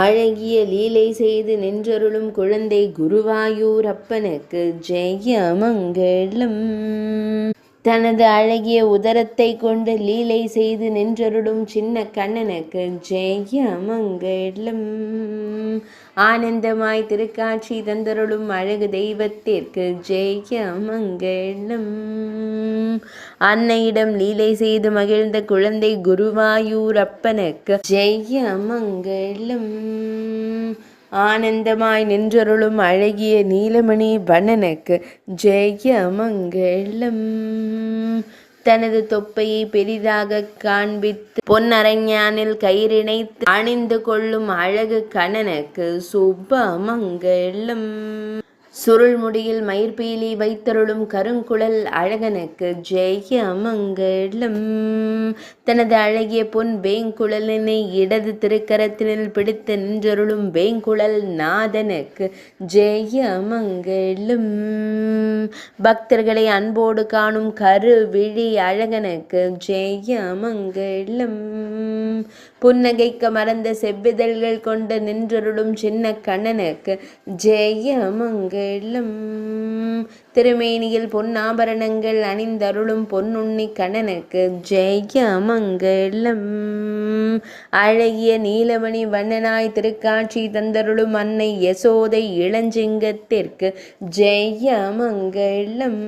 அழகிய லீலை செய்து நின்றருளும் குழந்தை குருவாயூரப்பனுக்கு ஜெயமங்கலம். தனது அழகிய உதரத்தை கொண்டு லீலை செய்து நின்றருளும் சின்ன கண்ணனுக்கு ஜெயமங்கலம். ஆனந்தமாய் திருக்காட்சி தந்தருளும் அழகு தெய்வத்திற்கு ஜெயமங்கலம். அன்னையிடம் லீலை செய்து மகிழ்ந்த குழந்தை குருவாயூரப்பனுக்கு ஜெயமங்கலம். ஆனந்தமாய் நின்றருளும் அழகிய நீலமணி வண்ணனுக்கு ஜெயமங்கலம். தனது தொப்பையை பெரிதாக காண்பித்து பொன்னரஞானில் கயிறினைத்து அணிந்து கொள்ளும் அழகு கண்ணனுக்கு சுபமங்கலம். சுருள்முடியில் மயிர்பீலி வைத்தருளும் கருங்குழல் அழகனுக்கு ஜெயமங்கலம். தனது அழகிய பொன் வேங்குழலினை இடது திருக்கரத்தினில் பிடித்து நின்றருளும் வேங்குழல் நாதனுக்கு ஜெயமங்கலம். பக்தர்களை அன்போடு காணும் கருவிழி அழகனுக்கு ஜெயமங்கலம். புன்னகைக்க மறந்த செவ்விதழ்கள் கொண்டு நின்றருளும் சின்ன கண்ணனுக்கு ஜெயமங்கலம். திருமேனியில் பொன்னாபரணங்கள் அணிந்தருளும் பொன்னுண்ணி கண்ணனுக்கு ஜெயமங்கலம். அழகிய நீலமணி வண்ணனாய் திருக்காட்சி தந்தருளும் அன்னை யசோதை இளஞ்சிங்கத்திற்கு ஜெயமங்கலம்.